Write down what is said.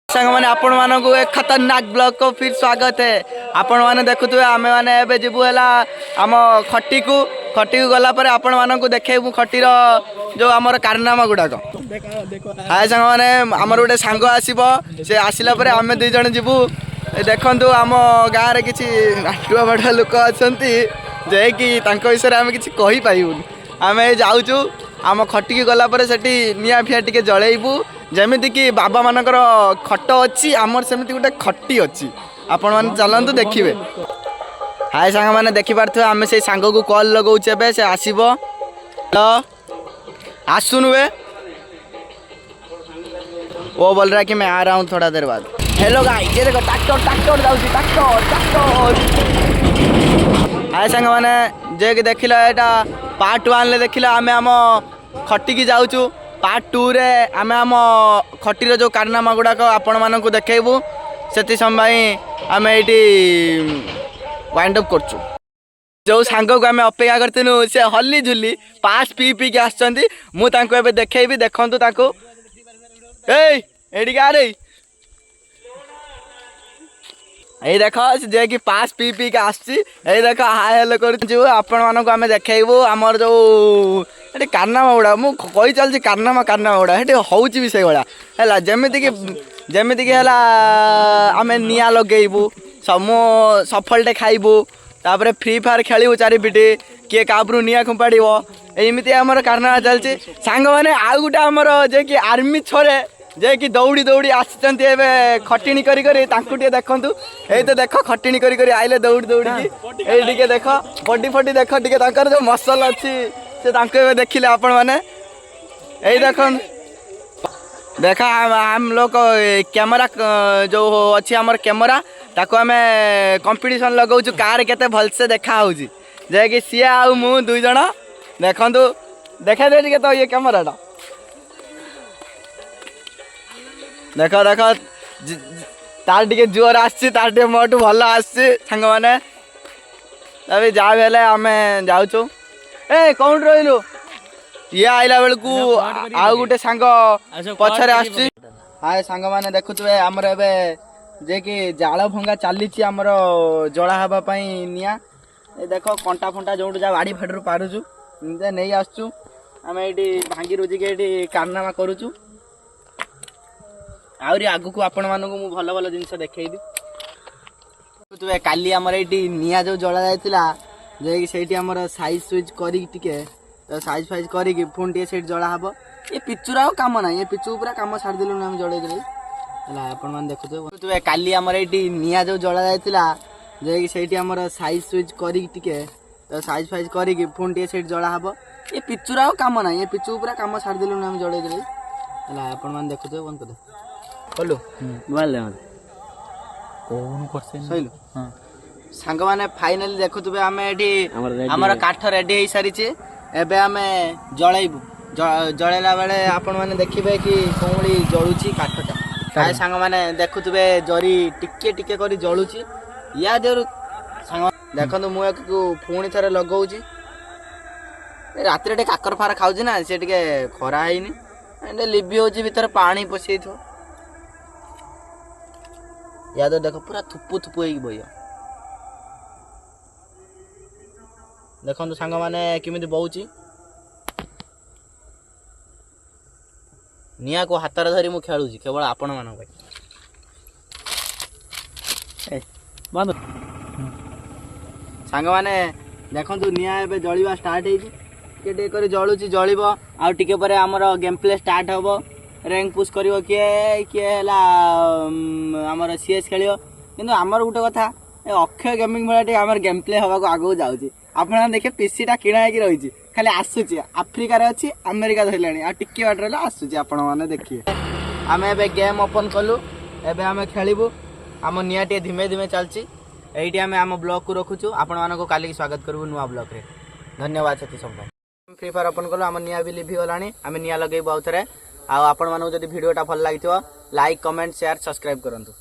संग मैंने आपण मानक एक खतरनाक ब्लॉग को फिर स्वागत है। आपण मैंने देखुए आम मैंने जीवु है आम खटी को गला पर आपण मानक देखेबू खटीर जो आमर कारनामा गुड़ाक। हाय संग मैंने आमर गोटे सांग आसब से आसला आम दुई जन जीवु देखु आम गाँव में किसी नाटुआ बाटुआ लोक अच्छा जे कि विषय आम कि कहीपर आम जाऊँ आम खटिकी गला सेठी निआ फिया टे जलैबू जमीती कि बाबा मानकर खट अच्छी आमर सेमती गोटे खटी अच्छी आपण मैंने चलतु देखिए। हाय सांग मैंने देखिपे आम से सांग को कॉल लगाऊे से आसब आसुन वे वो बोल रहा है कि मैं आ रहा हूँ थोड़ा देर बाद। हेलो गाइस ये देखो ट्रैक्टर ट्रैक्टर जाऊँ ट्रैक्टर। हाय सांग मैंने जे कि देख यहाँ पार्ट 1 देखिला आम आम खटिकी जाऊँ पार्ट 2 रे आम आम खटीर जो कारनामा गुड़ाक आपण मानक देखू से समय आम ये वाइंड अप कर जो सांग को आम अपेक्षा करूँ से हली झुली पास पी पी के आसुँच देखी देखु एडी गारे ये देख जे कि पास पी पी के आसी देख हाय हेलो कर आपण मानक आम देखू आमर जो ये कारनामा गुड़ा मुझे चलती कारनामा गुड़ा ये हूँ भी से भाया है जमीती कि आम निआ लगेबू समू सफलटे खाइबू तापर फ्री फायर खेलू चारिपिटी किए काबरू निआ खुंपाड़ एमती आमर कारनामा चलती सांग मैंने आउ गोटे आमर जे कि आर्मी छरे जे कि दौड़ी दौड़ी आसी खटिणी करी देखु ये तो देख खटिणी करी आइले दौड़ी दौड़ी ये देख बडी फटी देख टे जो मसल अच्छी से देखिले आपण मैंने यही देखा हम लोग कैमरा जो अच्छी आमर कैमरा ताको आम कंपटीशन लगाऊ कार केते भलसे देखा हो जे कि सी आउ मु दुई जन देखु देखा दे तो ये कैमराटा देख देख तार टे जोर आर मोटू भल आंग मैंने तभी जहाँ भी आम जाऊँ ए कौन रही ये आइला बेलू आउ गोटे सांग पछरे आस। हाय सांग मैंने देखुए आमर ए जे कि जाल भंगा चली आमर जला हाँपाई निआ देख कंटा फंटा जो जा बाड़ी फाड़ी पारुचु नहीं आसचु आम ये भांगी रुजिक ये कारनामा करुचु आहरी आगु को आपण मानक मु भल भल जिनस देखी काली आमर ये निआ जो जला जाइतिला जे कि आमर साइज सुइज करिके साइज फाइज करिके पुणी टे से जला हम ये पिचुरा कम ना ये पिचु पूरा कम छाड़ देलु आम जड़े देले आपण मान देखुए काली आमर ये निआ जो जला जाइतिला जे कि आमर साइज सुइज करिके साइज फाइज करिके पुणी टे से जला हम ये पिचुरा कम ना ये पिचु पूरा कम छाड़ देलु आम जड़े देले आपण मान देखुए बंद कर बोलो बोले कौन करसे सहिलो हां सांग माने फाइनली देखुतबे आमे एठी हमर काठ रेडी हे सारी छे एबे आमे जळैबू जळैला बेले आपण माने देखिबे कि कोंगली जळुची काठटा काय सांग माने देखुतबे जरी टिके टिके करी जळुची या देरु सांग देखंतु मु एकु पुणी थरे लगाउची रात्री टे काकर फार खाउची ना से टिके खरा हैनी एंडे लिबी होची भीतर पानी पसी थो या तो देखो पूरा थुपु थुपु होई बइया देखो सांग माने किमिति बहुची निया को हाथ रे धरी मु खेलुची केवल आपण मान बंद सांग माने देखंतु निया एबे जळिबा स्टार्ट हेजी केटे करी जळुची जळिबो आ टिके परे हमर गेम प्ले स्टार्ट हबो रैंक पुश करिवो किए किए हला हमर सीएस खेलियो किंतु हमर गुटे कथा अक्षय गेमिंग भाटी हमर गेम प्ले हवा को आगो जाउची आपण देखे पीसी टा किणा है कि रही खाली आसुची आफ्रिका रे अछि अमेरिका धरलानी आ टिके बाट रे आसुची आपण माने देखिए आम एबे गेम ओपन कलु एबे आम खेलिबू आम निया टे धीमे धीमे चलची एठी आम आम ब्लॉग को रखुछु आपण माने को काली स्वागत करबू नुवा ब्लॉग रे धन्यवाद सती सब फ्री फायर ओपन कलु आम निया भी लिभि गलानी आम निया लगेबू आउथरे आ आपण मानू जदि वीडियोटा भल लागिथियो लाइक कमेंट शेयर सब्सक्राइब करंतु।